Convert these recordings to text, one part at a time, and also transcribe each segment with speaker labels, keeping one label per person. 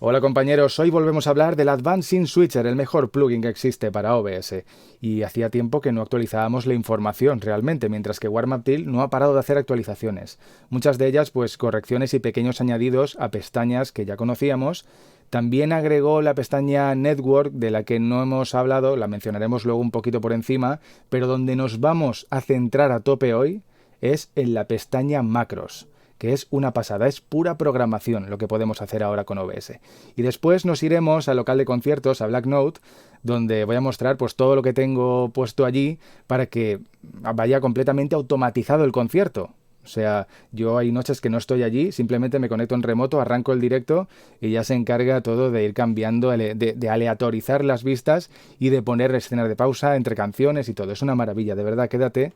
Speaker 1: Hola compañeros, hoy volvemos a hablar del Advanced Scene Switcher, el mejor plugin que existe para OBS. Y hacía tiempo que no actualizábamos la información realmente, mientras que Warmaptil no ha parado de hacer actualizaciones. Muchas de ellas pues correcciones y pequeños añadidos a pestañas que ya conocíamos. También agregó la pestaña Network, de la que no hemos hablado, la mencionaremos luego un poquito por encima, pero donde nos vamos a centrar a tope hoy es en la pestaña Macros, que es una pasada, es pura programación lo que podemos hacer ahora con OBS. Y después nos iremos al local de conciertos, a Blacknote, donde voy a mostrar pues todo lo que tengo puesto allí para que vaya completamente automatizado el concierto. O sea, yo hay noches que no estoy allí, simplemente me conecto en remoto, arranco el directo y ya se encarga todo de ir cambiando, de aleatorizar las vistas y de poner escenas de pausa entre canciones y todo. Es una maravilla, de verdad, quédate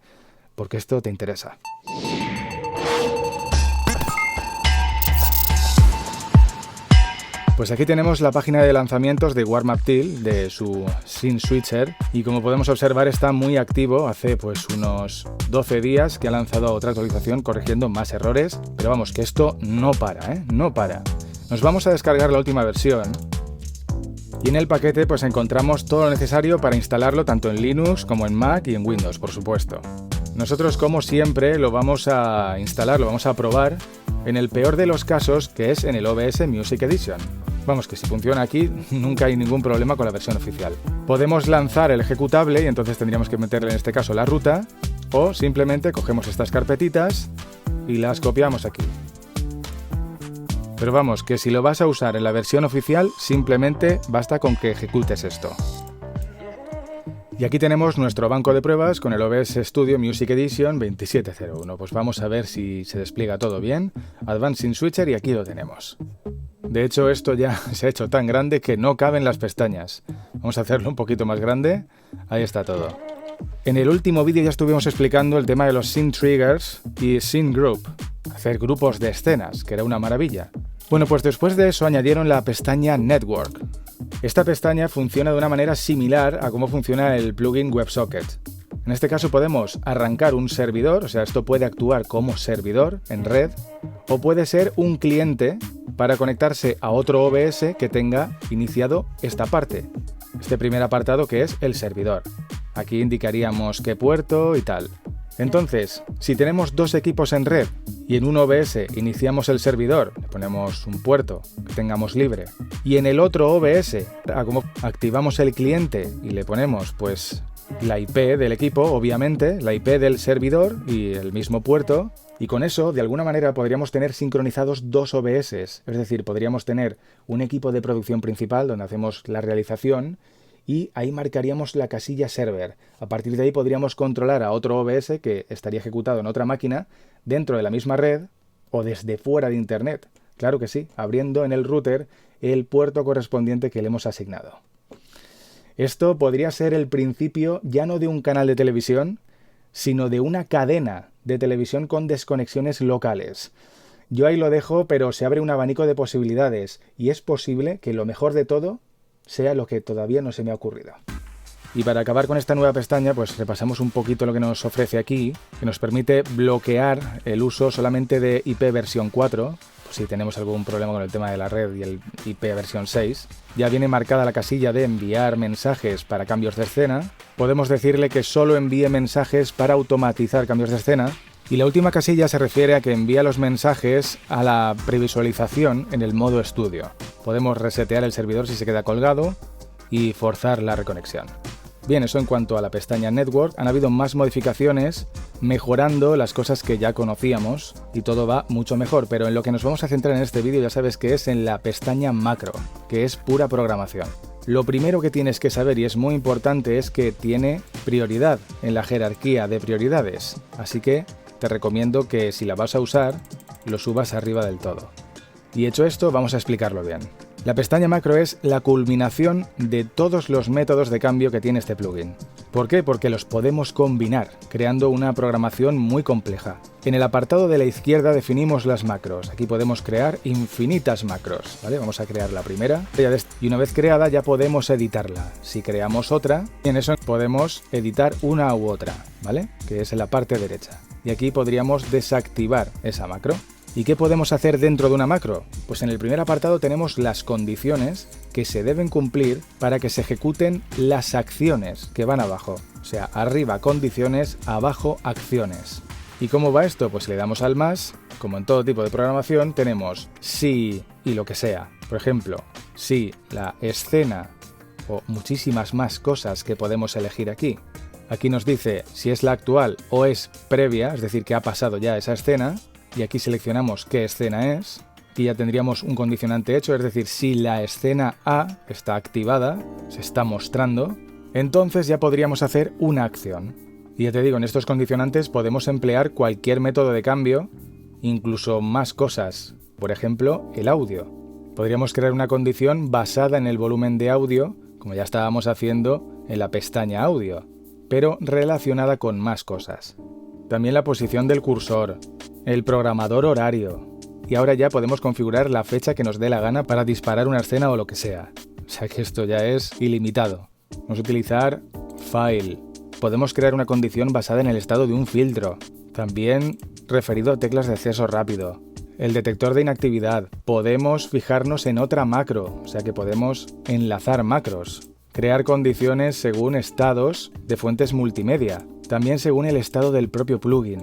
Speaker 1: porque esto te interesa. Pues aquí tenemos la página de lanzamientos de Warmaptil, de su Scene Switcher, y como podemos observar está muy activo. Hace pues unos 12 días que ha lanzado otra actualización corrigiendo más errores, pero vamos, que esto no para, no para. Nos vamos a descargar la última versión y en el paquete pues encontramos todo lo necesario para instalarlo tanto en Linux como en Mac y en Windows, por supuesto. Nosotros, como siempre, lo vamos a instalar, lo vamos a probar en el peor de los casos, que es en el OBS Music Edition. Vamos, que si funciona aquí, nunca hay ningún problema con la versión oficial. Podemos lanzar el ejecutable y entonces tendríamos que meterle en este caso la ruta, o simplemente cogemos estas carpetitas y las copiamos aquí. Pero vamos, que si lo vas a usar en la versión oficial, simplemente basta con que ejecutes esto. Y aquí tenemos nuestro banco de pruebas con el OBS Studio Music Edition 2701. Pues vamos a ver si se despliega todo bien. Advanced Scene Switcher y aquí lo tenemos. De hecho, esto ya se ha hecho tan grande que no caben las pestañas. Vamos a hacerlo un poquito más grande. Ahí está todo. En el último vídeo ya estuvimos explicando el tema de los Scene Triggers y Scene Group. Hacer grupos de escenas, que era una maravilla. Bueno, pues después de eso añadieron la pestaña Network. Esta pestaña funciona de una manera similar a cómo funciona el plugin WebSocket. En este caso podemos arrancar un servidor, o sea, esto puede actuar como servidor en red, o puede ser un cliente para conectarse a otro OBS que tenga iniciado esta parte, este primer apartado que es el servidor. Aquí indicaríamos qué puerto y tal. Entonces, si tenemos dos equipos en red y en un OBS iniciamos el servidor, le ponemos un puerto que tengamos libre, y en el otro OBS activamos el cliente y le ponemos pues la IP del equipo, obviamente, la IP del servidor y el mismo puerto, y con eso de alguna manera podríamos tener sincronizados dos OBS, es decir, podríamos tener un equipo de producción principal donde hacemos la realización y ahí marcaríamos la casilla server. A partir de ahí podríamos controlar a otro OBS que estaría ejecutado en otra máquina dentro de la misma red o desde fuera de internet. Claro que sí, abriendo en el router el puerto correspondiente que le hemos asignado. Esto podría ser el principio ya no de un canal de televisión, sino de una cadena de televisión con desconexiones locales. Yo ahí lo dejo, pero se abre un abanico de posibilidades y es posible que lo mejor de todo sea lo que todavía no se me ha ocurrido. Y para acabar con esta nueva pestaña, pues repasamos un poquito lo que nos ofrece aquí, que nos permite bloquear el uso solamente de IP versión 4, pues si tenemos algún problema con el tema de la red y el IP versión 6. Ya viene marcada la casilla de enviar mensajes para cambios de escena. Podemos decirle que solo envíe mensajes para automatizar cambios de escena. Y la última casilla se refiere a que envía los mensajes a la previsualización en el modo estudio. Podemos resetear el servidor si se queda colgado y forzar la reconexión. Bien, eso en cuanto a la pestaña Network. Han habido más modificaciones mejorando las cosas que ya conocíamos y todo va mucho mejor, pero en lo que nos vamos a centrar en este vídeo ya sabes que es en la pestaña Macro, que es pura programación. Lo primero que tienes que saber, y es muy importante, es que tiene prioridad en la jerarquía de prioridades, así que te recomiendo que si la vas a usar, lo subas arriba del todo. Y hecho esto, vamos a explicarlo bien. La pestaña Macro es la culminación de todos los métodos de cambio que tiene este plugin. ¿Por qué? Porque los podemos combinar, creando una programación muy compleja. En el apartado de la izquierda definimos las macros. Aquí podemos crear infinitas macros, ¿vale? Vamos a crear la primera y una vez creada ya podemos editarla. Si creamos otra, en eso podemos editar una u otra, ¿vale? Que es en la parte derecha. Y aquí podríamos desactivar esa macro. ¿Y qué podemos hacer dentro de una macro? Pues en el primer apartado tenemos las condiciones que se deben cumplir para que se ejecuten las acciones que van abajo. O sea, arriba condiciones, abajo acciones. ¿Y cómo va esto? Pues le damos al más, como en todo tipo de programación, tenemos si y lo que sea. Por ejemplo, si la escena o muchísimas más cosas que podemos elegir aquí. Aquí nos dice si es la actual o es previa, es decir, que ha pasado ya esa escena. Y aquí seleccionamos qué escena es. Aquí ya tendríamos un condicionante hecho, es decir, si la escena A está activada, se está mostrando, entonces ya podríamos hacer una acción. Y ya te digo, en estos condicionantes podemos emplear cualquier método de cambio, incluso más cosas. Por ejemplo, el audio. Podríamos crear una condición basada en el volumen de audio, como ya estábamos haciendo en la pestaña audio, pero relacionada con más cosas. También la posición del cursor, el programador horario. Y ahora ya podemos configurar la fecha que nos dé la gana para disparar una escena o lo que sea. O sea que esto ya es ilimitado. Vamos a utilizar File. Podemos crear una condición basada en el estado de un filtro. También referido a teclas de acceso rápido. El detector de inactividad. Podemos fijarnos en otra macro, o sea que podemos enlazar macros. Crear condiciones según estados de fuentes multimedia. También según el estado del propio plugin.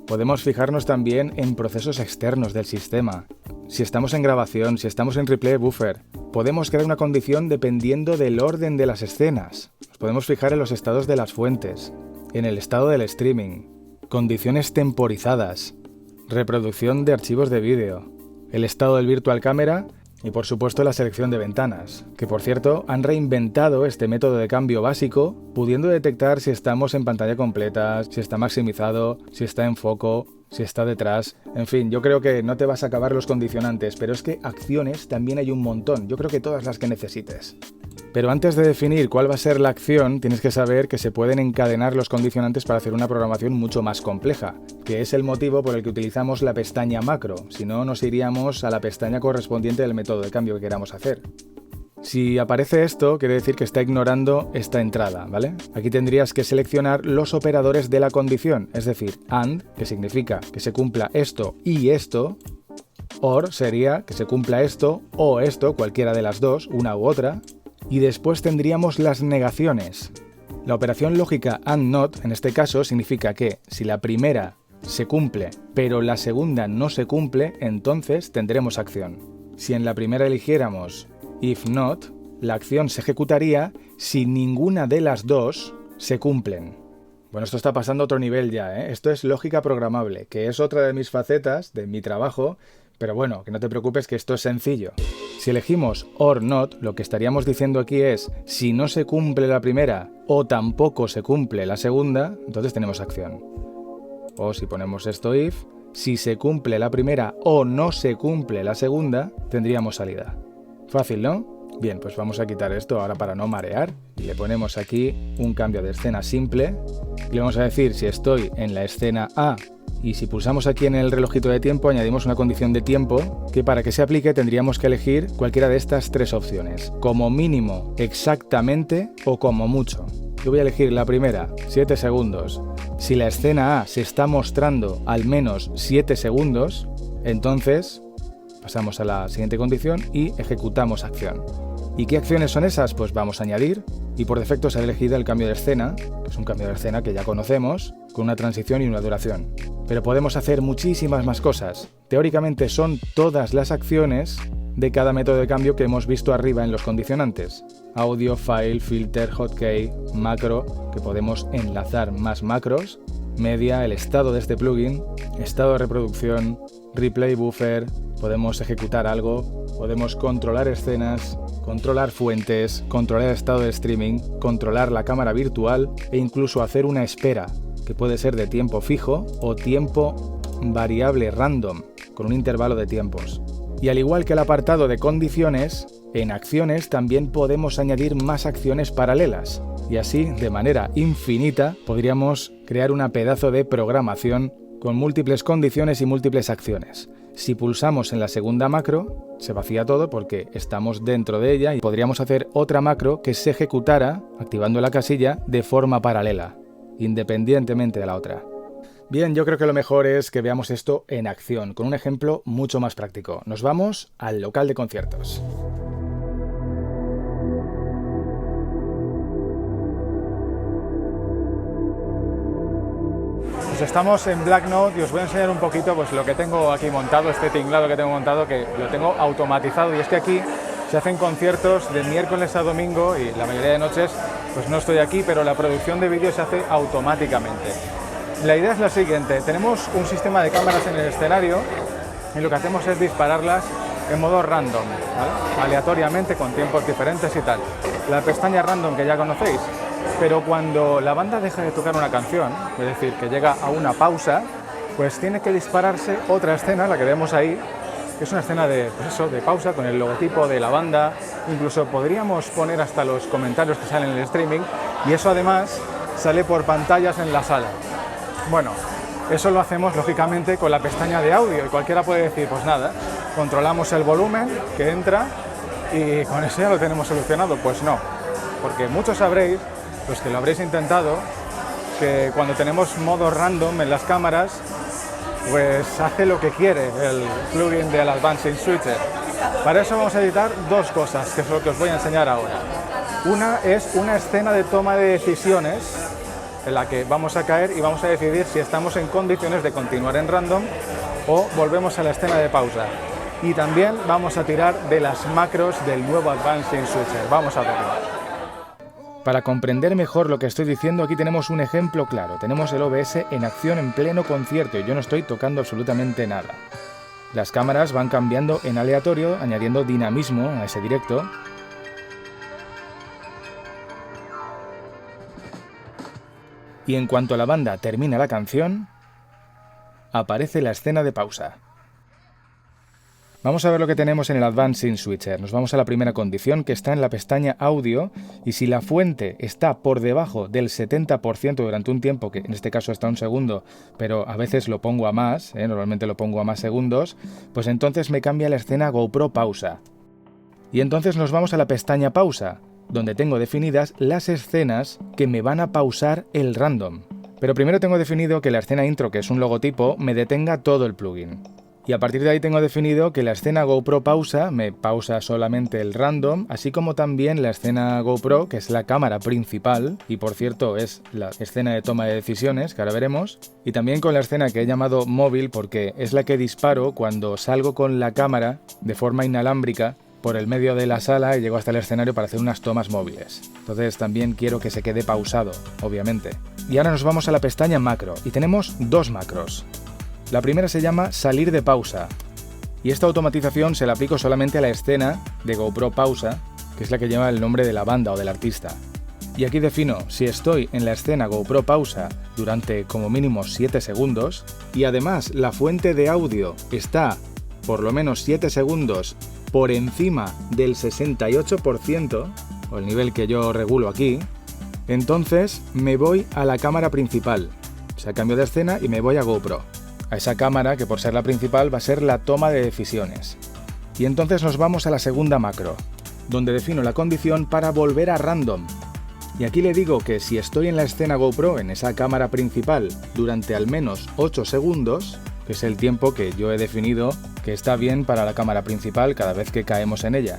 Speaker 1: Podemos fijarnos también en procesos externos del sistema. Si estamos en grabación, si estamos en replay buffer, podemos crear una condición dependiendo del orden de las escenas. Nos podemos fijar en los estados de las fuentes, en el estado del streaming, condiciones temporizadas, reproducción de archivos de vídeo, el estado del Virtual Camera y por supuesto la selección de ventanas, que por cierto han reinventado este método de cambio básico, pudiendo detectar si estamos en pantalla completa, si está maximizado, si está en foco, si está detrás. En fin, yo creo que no te vas a acabar los condicionantes, pero es que acciones también hay un montón, yo creo que todas las que necesites. Pero antes de definir cuál va a ser la acción, tienes que saber que se pueden encadenar los condicionantes para hacer una programación mucho más compleja, que es el motivo por el que utilizamos la pestaña macro, si no nos iríamos a la pestaña correspondiente del método de cambio que queramos hacer. Si aparece esto, quiere decir que está ignorando esta entrada, ¿vale? Aquí tendrías que seleccionar los operadores de la condición, es decir, AND, que significa que se cumpla esto y esto, OR sería que se cumpla esto o esto, cualquiera de las dos, una u otra, y después tendríamos las negaciones. La operación lógica AND-NOT, en este caso, significa que si la primera se cumple, pero la segunda no se cumple, entonces tendremos acción. Si en la primera eligiéramos if not, la acción se ejecutaría si ninguna de las dos se cumplen. Bueno, esto está pasando a otro nivel ya, ¿eh? Esto es lógica programable, que es otra de mis facetas de mi trabajo, pero bueno, que no te preocupes que esto es sencillo. Si elegimos or not, lo que estaríamos diciendo aquí es si no se cumple la primera o tampoco se cumple la segunda, entonces tenemos acción. O si ponemos esto if, si se cumple la primera o no se cumple la segunda, tendríamos salida. Fácil, ¿no? Bien, pues vamos a quitar esto ahora para no marear y le ponemos aquí un cambio de escena simple y le vamos a decir si estoy en la escena A y si pulsamos aquí en el relojito de tiempo añadimos una condición de tiempo que para que se aplique tendríamos que elegir cualquiera de estas tres opciones, como mínimo, exactamente o como mucho. Yo voy a elegir la primera, 7 segundos. Si la escena A se está mostrando al menos 7 segundos, entonces pasamos a la siguiente condición y ejecutamos acción. ¿Y qué acciones son esas? Pues vamos a añadir, y por defecto se ha elegido el cambio de escena, que es un cambio de escena que ya conocemos, con una transición y una duración. Pero podemos hacer muchísimas más cosas. Teóricamente son todas las acciones de cada método de cambio que hemos visto arriba en los condicionantes. Audio, file, filter, hotkey, macro, que podemos enlazar más macros, media, el estado de este plugin, estado de reproducción, replay buffer, podemos ejecutar algo, podemos controlar escenas, controlar fuentes, controlar el estado de streaming, controlar la cámara virtual e incluso hacer una espera, que puede ser de tiempo fijo o tiempo variable random, con un intervalo de tiempos. Y al igual que el apartado de condiciones, en acciones también podemos añadir más acciones paralelas. Y así, de manera infinita, podríamos crear una pedazo de programación con múltiples condiciones y múltiples acciones. Si pulsamos en la segunda macro, se vacía todo porque estamos dentro de ella y podríamos hacer otra macro que se ejecutara, activando la casilla, de forma paralela, independientemente de la otra. Bien, yo creo que lo mejor es que veamos esto en acción, con un ejemplo mucho más práctico. Nos vamos al local de conciertos. Pues estamos en Black Note y os voy a enseñar un poquito pues, lo que tengo aquí montado, este tinglado que tengo montado, que lo tengo automatizado. Y es que aquí se hacen conciertos de miércoles a domingo y la mayoría de noches pues no estoy aquí, pero la producción de vídeo se hace automáticamente. La idea es la siguiente: tenemos un sistema de cámaras en el escenario y lo que hacemos es dispararlas en modo random, ¿vale? Aleatoriamente, con tiempos diferentes y tal. La pestaña random que ya conocéis, pero cuando la banda deja de tocar una canción, es decir, que llega a una pausa, pues tiene que dispararse otra escena, la que vemos ahí, que es una escena de, pues eso, de pausa con el logotipo de la banda. Incluso podríamos poner hasta los comentarios que salen en el streaming, y eso además sale por pantallas en la sala. Bueno, eso lo hacemos lógicamente con la pestaña de audio y cualquiera puede decir, pues nada, controlamos el volumen que entra y con eso ya lo tenemos solucionado. Pues no, porque muchos sabréis, los que lo habréis intentado, que cuando tenemos modo random en las cámaras, pues hace lo que quiere el plugin del Advanced Switcher. Para eso vamos a editar dos cosas, que es lo que os voy a enseñar ahora. Una es una escena de toma de decisiones en la que vamos a caer y vamos a decidir si estamos en condiciones de continuar en random o volvemos a la escena de pausa. Y también vamos a tirar de las macros del nuevo Advanced Switcher. Vamos a verlo. Para comprender mejor lo que estoy diciendo, aquí tenemos un ejemplo claro. Tenemos el OBS en acción en pleno concierto y yo no estoy tocando absolutamente nada. Las cámaras van cambiando en aleatorio, añadiendo dinamismo a ese directo. Y en cuanto la banda termina la canción, aparece la escena de pausa. Vamos a ver lo que tenemos en el Advanced Switcher. Nos vamos a la primera condición, que está en la pestaña audio, y si la fuente está por debajo del 70% durante un tiempo, que en este caso está un segundo, pero a veces lo pongo a más, normalmente lo pongo a más segundos, pues entonces me cambia la escena GoPro pausa. Y entonces nos vamos a la pestaña pausa, donde tengo definidas las escenas que me van a pausar el random. Pero primero tengo definido que la escena intro, que es un logotipo, me detenga todo el plugin. Y a partir de ahí tengo definido que la escena GoPro pausa me pausa solamente el random, así como también la escena GoPro, que es la cámara principal, y por cierto es la escena de toma de decisiones, que ahora veremos, y también con la escena que he llamado móvil, porque es la que disparo cuando salgo con la cámara de forma inalámbrica por el medio de la sala y llego hasta el escenario para hacer unas tomas móviles. Entonces también quiero que se quede pausado, obviamente. Y ahora nos vamos a la pestaña macro, y tenemos dos macros. La primera se llama salir de pausa, y esta automatización se la aplico solamente a la escena de GoPro pausa, que es la que lleva el nombre de la banda o del artista. Y aquí defino si estoy en la escena GoPro pausa durante como mínimo 7 segundos, y además la fuente de audio está por lo menos 7 segundos por encima del 68%, o el nivel que yo regulo aquí, entonces me voy a la cámara principal. O sea, cambio de escena y me voy a GoPro. A esa cámara, que por ser la principal va a ser la toma de decisiones. Y entonces nos vamos a la segunda macro, donde defino la condición para volver a random. Y aquí le digo que si estoy en la escena GoPro, en esa cámara principal, durante al menos 8 segundos, que es el tiempo que yo he definido que está bien para la cámara principal cada vez que caemos en ella,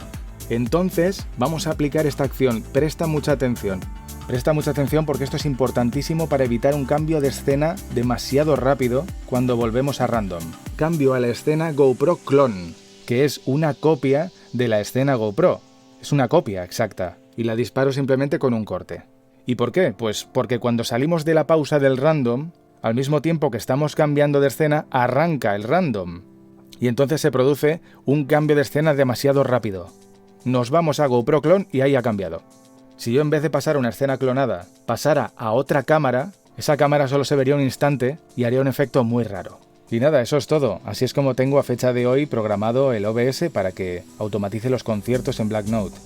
Speaker 1: entonces vamos a aplicar esta acción. Presta mucha atención. Presta mucha atención porque esto es importantísimo para evitar un cambio de escena demasiado rápido cuando volvemos a random. Cambio a la escena GoPro Clone, que es una copia de la escena GoPro. Es una copia exacta y la disparo simplemente con un corte. ¿Y por qué? Pues porque cuando salimos de la pausa del random, al mismo tiempo que estamos cambiando de escena, arranca el random. Y entonces se produce un cambio de escena demasiado rápido. Nos vamos a GoPro Clone y ahí ha cambiado. Si yo en vez de pasar una escena clonada pasara a otra cámara, esa cámara solo se vería un instante y haría un efecto muy raro. Y nada, eso es todo. Así es como tengo a fecha de hoy programado el OBS para que automatice los conciertos en Black Note.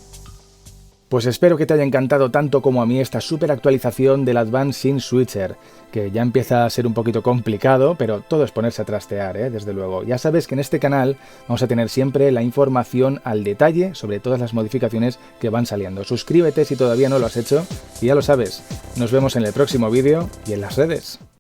Speaker 1: Pues espero que te haya encantado tanto como a mí esta super actualización del Advanced Switcher, que ya empieza a ser un poquito complicado, pero todo es ponerse a trastear, desde luego. Ya sabes que en este canal vamos a tener siempre la información al detalle sobre todas las modificaciones que van saliendo. Suscríbete si todavía no lo has hecho y ya lo sabes. Nos vemos en el próximo vídeo y en las redes.